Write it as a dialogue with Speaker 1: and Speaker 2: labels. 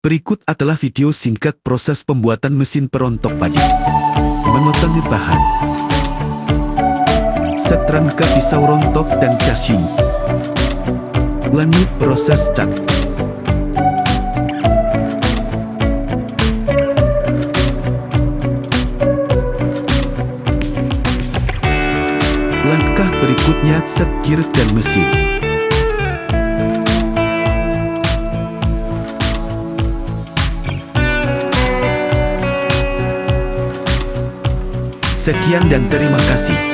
Speaker 1: Berikut adalah video singkat proses pembuatan mesin perontok padi. Memotong bahan. Set rangka pisau rontok dan casing. Lanjut proses cat. Langkah berikutnya set gear dan mesin. Sekian dan terima kasih.